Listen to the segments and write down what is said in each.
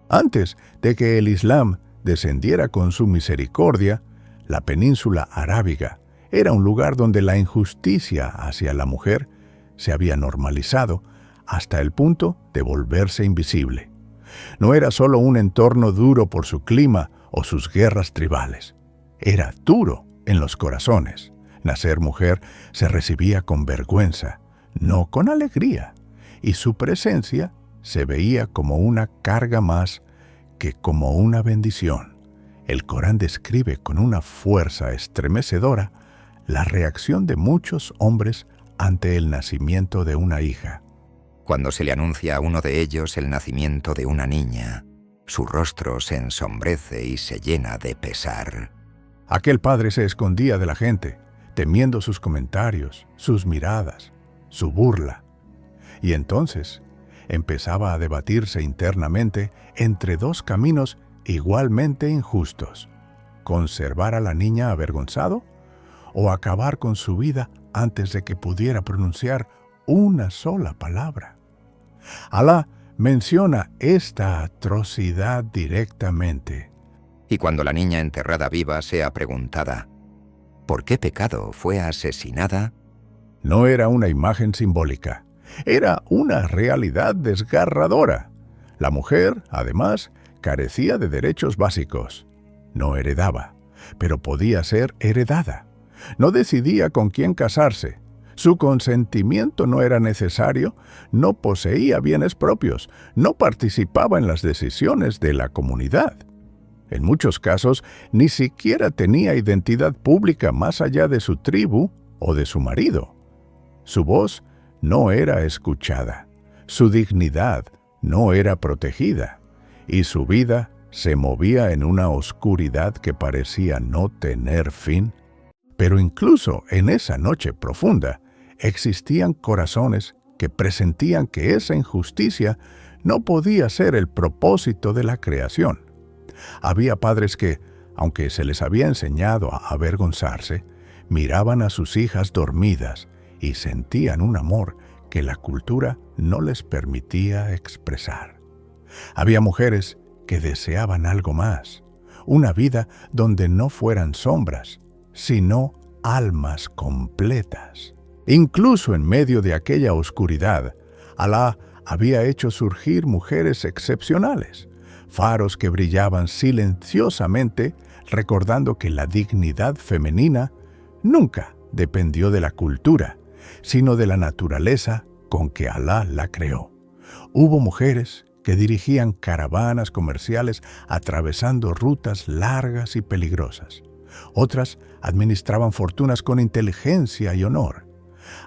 Antes de que el Islam descendiera con su misericordia, la península arábiga era un lugar donde la injusticia hacia la mujer se había normalizado hasta el punto de volverse invisible. No era solo un entorno duro por su clima o sus guerras tribales. Era duro en los corazones. Nacer mujer se recibía con vergüenza, no con alegría, y su presencia se veía como una carga más que como una bendición. El Corán describe con una fuerza estremecedora la reacción de muchos hombres ante el nacimiento de una hija. Cuando se le anuncia a uno de ellos el nacimiento de una niña, su rostro se ensombrece y se llena de pesar. Aquel padre se escondía de la gente, temiendo sus comentarios, sus miradas, su burla. Y entonces empezaba a debatirse internamente entre dos caminos igualmente injustos: conservar a la niña avergonzado o acabar con su vida antes de que pudiera pronunciar una sola palabra. Alá menciona esta atrocidad directamente. Y cuando la niña enterrada viva sea preguntada, ¿por qué pecado fue asesinada?, no era una imagen simbólica, era una realidad desgarradora. La mujer, además, carecía de derechos básicos. No heredaba, pero podía ser heredada. No decidía con quién casarse. Su consentimiento no era necesario, no poseía bienes propios, no participaba en las decisiones de la comunidad. En muchos casos, ni siquiera tenía identidad pública más allá de su tribu o de su marido. Su voz no era escuchada, su dignidad no era protegida, y su vida se movía en una oscuridad que parecía no tener fin. Pero incluso en esa noche profunda, existían corazones que presentían que esa injusticia no podía ser el propósito de la creación. Había padres que, aunque se les había enseñado a avergonzarse, miraban a sus hijas dormidas y sentían un amor que la cultura no les permitía expresar. Había mujeres que deseaban algo más, una vida donde no fueran sombras, sino almas completas. Incluso en medio de aquella oscuridad, Alá había hecho surgir mujeres excepcionales, faros que brillaban silenciosamente, recordando que la dignidad femenina nunca dependió de la cultura, sino de la naturaleza con que Alá la creó. Hubo mujeres que dirigían caravanas comerciales atravesando rutas largas y peligrosas. Otras administraban fortunas con inteligencia y honor.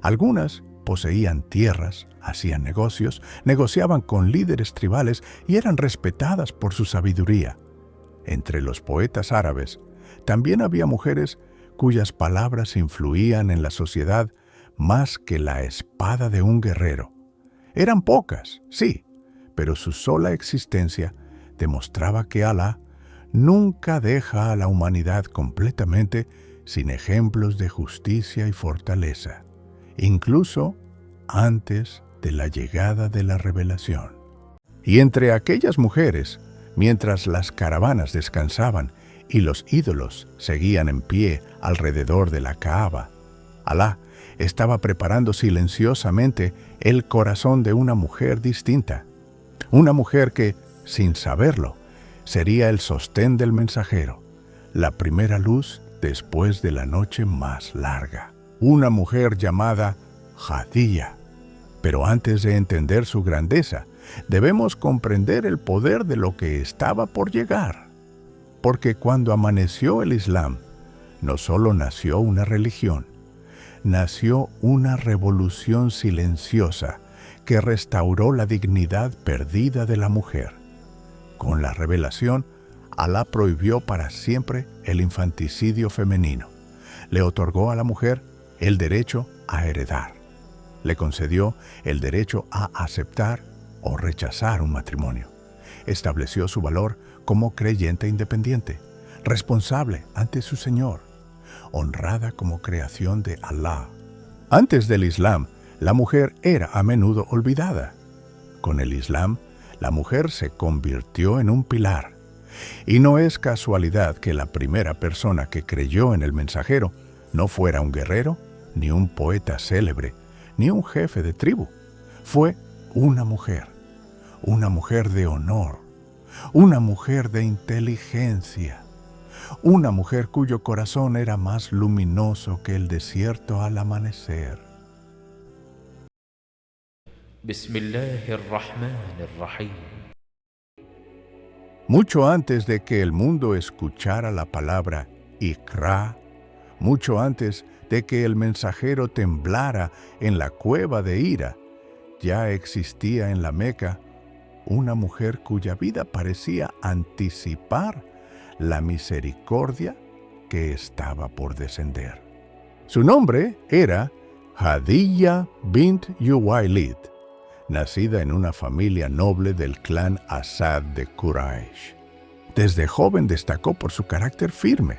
Algunas poseían tierras, hacían negocios, negociaban con líderes tribales y eran respetadas por su sabiduría. Entre los poetas árabes también había mujeres cuyas palabras influían en la sociedad más que la espada de un guerrero. Eran pocas, sí, pero su sola existencia demostraba que Alá nunca deja a la humanidad completamente sin ejemplos de justicia y fortaleza, incluso antes de la llegada de la revelación. Y entre aquellas mujeres, mientras las caravanas descansaban y los ídolos seguían en pie alrededor de la Kaaba, Alá estaba preparando silenciosamente el corazón de una mujer distinta, una mujer que, sin saberlo, sería el sostén del mensajero, la primera luz después de la noche más larga, una mujer llamada Jadía. Pero antes de entender su grandeza, debemos comprender el poder de lo que estaba por llegar. Porque cuando amaneció el Islam, no solo nació una religión, nació una revolución silenciosa que restauró la dignidad perdida de la mujer. Con la revelación, Alá prohibió para siempre el infanticidio femenino. Le otorgó a la mujer el derecho a heredar. Le concedió el derecho a aceptar o rechazar un matrimonio. Estableció su valor como creyente independiente, responsable ante su Señor, honrada como creación de Alá. Antes del Islam, la mujer era a menudo olvidada. Con el Islam, la mujer se convirtió en un pilar. Y no es casualidad que la primera persona que creyó en el mensajero no fuera un guerrero, ni un poeta célebre, ni un jefe de tribu. Fue una mujer de honor, una mujer de inteligencia, una mujer cuyo corazón era más luminoso que el desierto al amanecer. Bismillahirrahmanirrahim. Mucho antes de que el mundo escuchara la palabra Iqra, mucho antes de que el mensajero temblara en la cueva de Hira, ya existía en la Meca una mujer cuya vida parecía anticipar la misericordia que estaba por descender. Su nombre era Hadiyya bint Khuwaylid, nacida en una familia noble del clan Asad de Quraysh. Desde joven destacó por su carácter firme,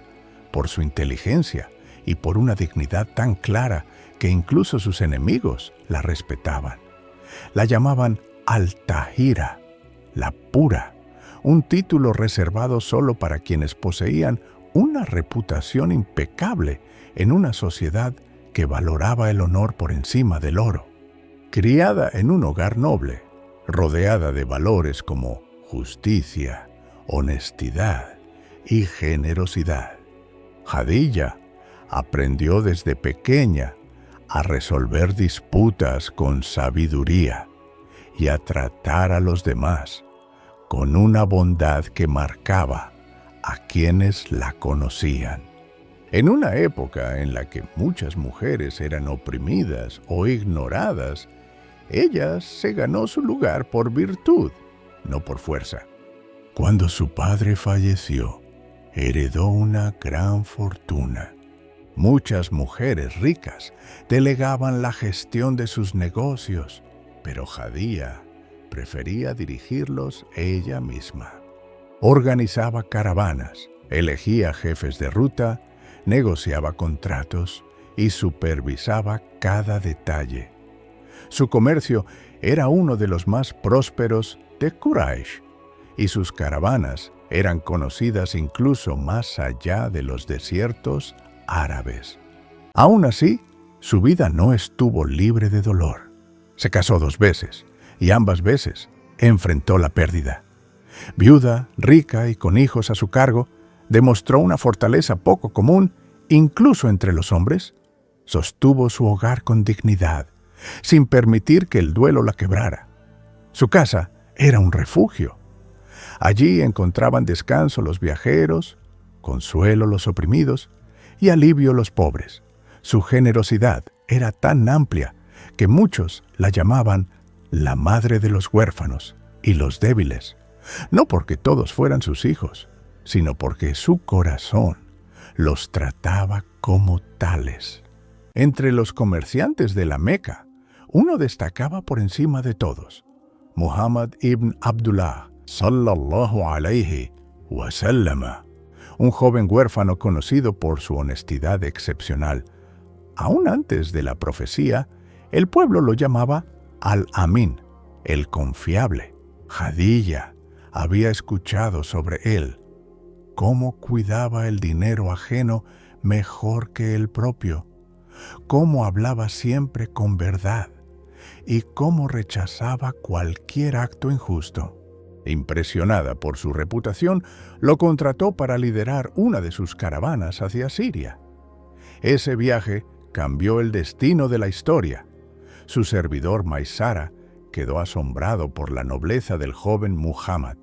por su inteligencia y por una dignidad tan clara que incluso sus enemigos la respetaban. La llamaban Al-Tahira, la pura, un título reservado solo para quienes poseían una reputación impecable en una sociedad que valoraba el honor por encima del oro. Criada en un hogar noble, rodeada de valores como justicia, honestidad y generosidad, Hadiyya aprendió desde pequeña a resolver disputas con sabiduría y a tratar a los demás con una bondad que marcaba a quienes la conocían. En una época en la que muchas mujeres eran oprimidas o ignoradas, ella se ganó su lugar por virtud, no por fuerza. Cuando su padre falleció, heredó una gran fortuna. Muchas mujeres ricas delegaban la gestión de sus negocios, pero Hadiyya prefería dirigirlos ella misma. Organizaba caravanas, elegía jefes de ruta, negociaba contratos y supervisaba cada detalle. Su comercio era uno de los más prósperos de Quraysh y sus caravanas eran conocidas incluso más allá de los desiertos árabes. Aún así, su vida no estuvo libre de dolor. Se casó 2 veces y ambas veces enfrentó la pérdida. Viuda, rica y con hijos a su cargo, demostró una fortaleza poco común incluso entre los hombres. Sostuvo su hogar con dignidad, sin permitir que el duelo la quebrara. Su casa era un refugio. Allí encontraban descanso los viajeros, consuelo los oprimidos y alivio los pobres. Su generosidad era tan amplia que muchos la llamaban la madre de los huérfanos y los débiles, no porque todos fueran sus hijos, sino porque su corazón los trataba como tales. Entre los comerciantes de la Meca, uno destacaba por encima de todos: Muhammad ibn Abdullah, sallallahu alayhi wa sallama, un joven huérfano conocido por su honestidad excepcional. Aún antes de la profecía, el pueblo lo llamaba Al-Amin, el confiable. Hadiyya había escuchado sobre él, cómo cuidaba el dinero ajeno mejor que el propio, cómo hablaba siempre con verdad y cómo rechazaba cualquier acto injusto. Impresionada por su reputación, lo contrató para liderar una de sus caravanas hacia Siria. Ese viaje cambió el destino de la historia. Su servidor Maysara quedó asombrado por la nobleza del joven Muhammad,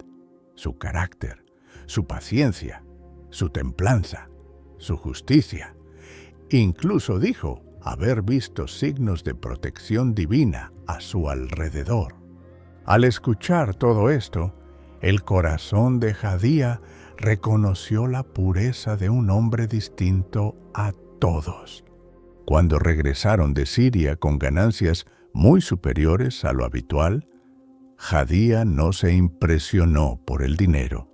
su carácter, su paciencia, su templanza, su justicia. Incluso dijo haber visto signos de protección divina a su alrededor. Al escuchar todo esto, el corazón de Hadiyya reconoció la pureza de un hombre distinto a todos. Cuando regresaron de Siria con ganancias muy superiores a lo habitual, Hadiyya no se impresionó por el dinero.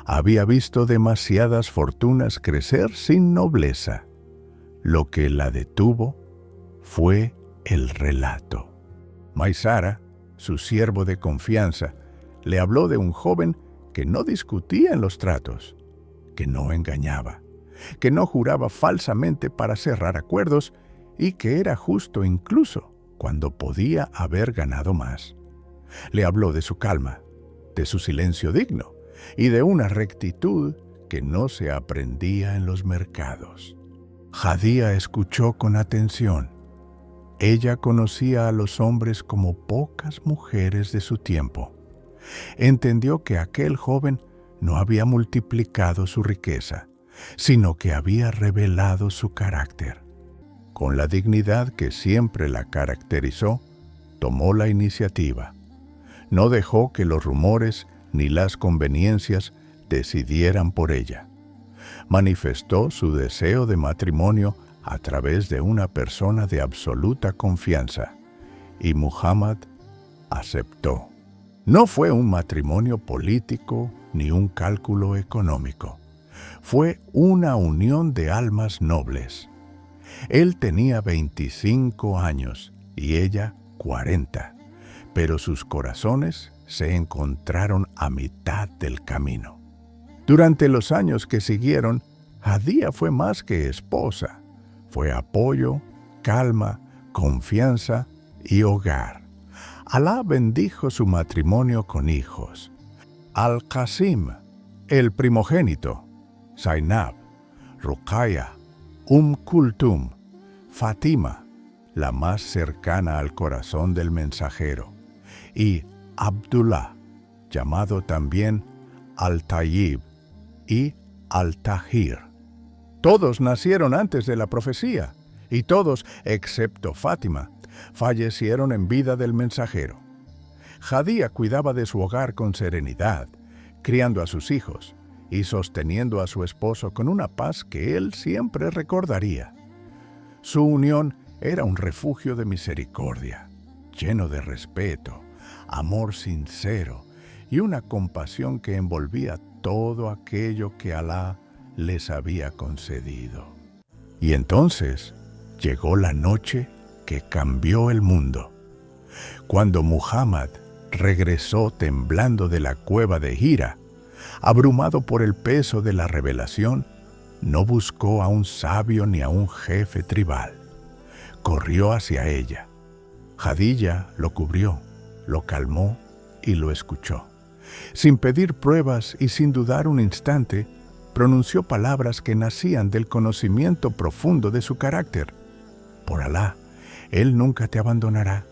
Había visto demasiadas fortunas crecer sin nobleza. Lo que la detuvo fue el relato. Maysara, su siervo de confianza, Le habló de un joven que no discutía en los tratos, que no engañaba, que no juraba falsamente para cerrar acuerdos y que era justo incluso cuando podía haber ganado más. Le habló de su calma, de su silencio digno y de una rectitud que no se aprendía en los mercados. Jadía escuchó con atención. Ella conocía a los hombres como pocas mujeres de su tiempo. Entendió que aquel joven no había multiplicado su riqueza, sino que había revelado su carácter. Con la dignidad que siempre la caracterizó, tomó la iniciativa. No dejó que los rumores ni las conveniencias decidieran por ella. Manifestó su deseo de matrimonio a través de una persona de absoluta confianza, y Muhammad aceptó. No fue un matrimonio político ni un cálculo económico. Fue una unión de almas nobles. Él tenía 25 años y ella 40, pero sus corazones se encontraron a mitad del camino. Durante los años que siguieron, Jadía fue más que esposa. Fue apoyo, calma, confianza y hogar. Alá bendijo su matrimonio con hijos. Al-Qasim, el primogénito, Zainab, Ruqayya, Kulthum, Fátima, la más cercana al corazón del mensajero, y Abdullah, llamado también Al-Tayyib y Al-Tahir. Todos nacieron antes de la profecía, y todos, excepto Fátima, fallecieron en vida del mensajero. Jadía cuidaba de su hogar con serenidad, criando a sus hijos y sosteniendo a su esposo con una paz que él siempre recordaría. Su unión era un refugio de misericordia, lleno de respeto, amor sincero y una compasión que envolvía todo aquello que Alá les había concedido. Y entonces llegó la noche que cambió el mundo. Cuando Muhammad regresó temblando de la cueva de Hira, abrumado por el peso de la revelación, no buscó a un sabio ni a un jefe tribal. Corrió hacia ella. Jadía lo cubrió, lo calmó y lo escuchó. Sin pedir pruebas y sin dudar un instante, pronunció palabras que nacían del conocimiento profundo de su carácter. Por Alá, Él nunca te abandonará.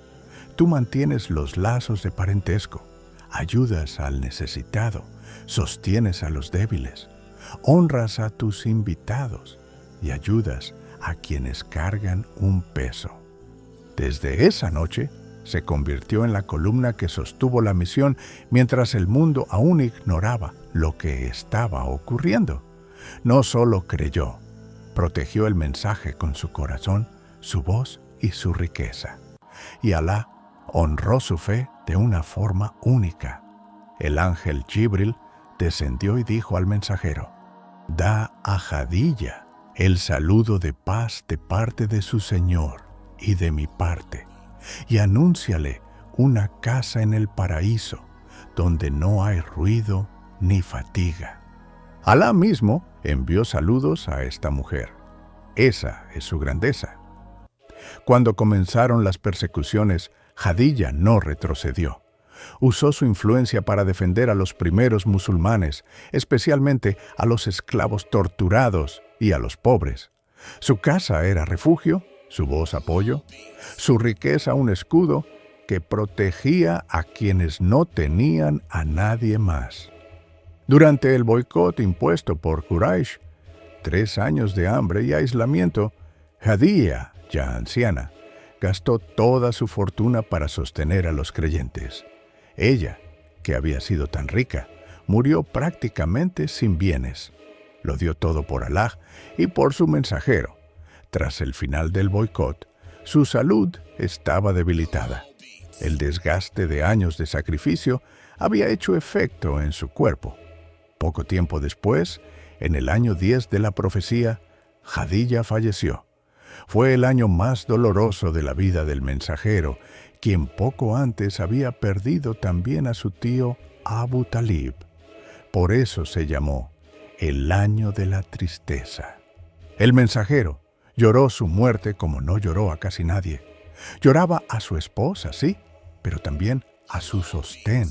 Tú mantienes los lazos de parentesco, ayudas al necesitado, sostienes a los débiles, honras a tus invitados y ayudas a quienes cargan un peso. Desde esa noche, se convirtió en la columna que sostuvo la misión mientras el mundo aún ignoraba lo que estaba ocurriendo. No solo creyó, protegió el mensaje con su corazón, su voz y su riqueza. Y Alá honró su fe de una forma única. El ángel Jibril descendió y dijo al mensajero: «Da a Jadía el saludo de paz de parte de su Señor y de mi parte, y anúnciale una casa en el paraíso, donde no hay ruido ni fatiga». Alá mismo envió saludos a esta mujer. Esa es su grandeza. Cuando comenzaron las persecuciones, Jadía no retrocedió. Usó su influencia para defender a los primeros musulmanes, especialmente a los esclavos torturados y a los pobres. Su casa era refugio, su voz apoyo, su riqueza un escudo que protegía a quienes no tenían a nadie más. Durante el boicot impuesto por Quraysh, 3 años de hambre y aislamiento, Jadía, ya anciana, gastó toda su fortuna para sostener a los creyentes. Ella, que había sido tan rica, murió prácticamente sin bienes. Lo dio todo por Alá y por su mensajero. Tras el final del boicot, su salud estaba debilitada. El desgaste de años de sacrificio había hecho efecto en su cuerpo. Poco tiempo después, en el año 10 de la profecía, Jadía falleció. Fue el año más doloroso de la vida del mensajero, quien poco antes había perdido también a su tío Abu Talib. Por eso se llamó el año de la tristeza. El mensajero lloró su muerte como no lloró a casi nadie. Lloraba a su esposa, sí, pero también a su sostén,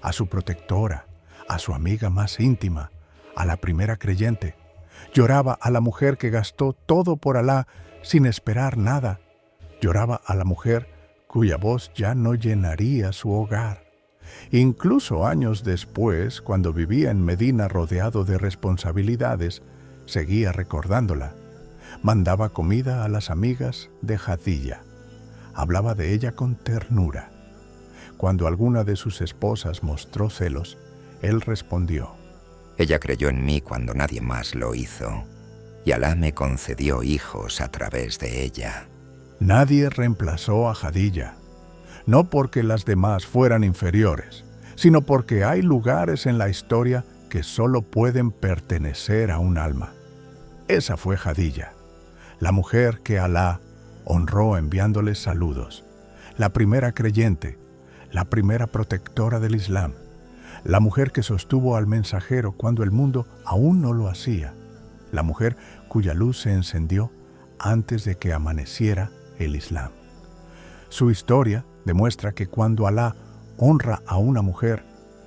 a su protectora, a su amiga más íntima, a la primera creyente. Lloraba a la mujer que gastó todo por Alá sin esperar nada. Lloraba a la mujer cuya voz ya no llenaría su hogar. Incluso años después, cuando vivía en Medina rodeado de responsabilidades, seguía recordándola. Mandaba comida a las amigas de Jadilla. Hablaba de ella con ternura. Cuando alguna de sus esposas mostró celos, él respondió: Ella creyó en mí cuando nadie más lo hizo, y Alá me concedió hijos a través de ella. Nadie reemplazó a Jadilla, no porque las demás fueran inferiores, sino porque hay lugares en la historia que solo pueden pertenecer a un alma. Esa fue Jadilla, la mujer que Alá honró enviándoles saludos, la primera creyente, la primera protectora del Islam, la mujer que sostuvo al mensajero cuando el mundo aún no lo hacía, la mujer cuya luz se encendió antes de que amaneciera el Islam. Su historia demuestra que cuando Alá honra a una mujer,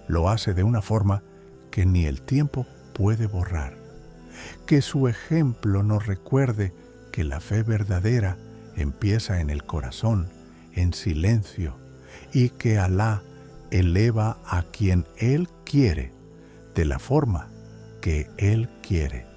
lo hace de una forma que ni el tiempo puede borrar. Que su ejemplo nos recuerde que la fe verdadera empieza en el corazón, en silencio, y que Alá eleva a quien Él quiere, de la forma que Él quiere.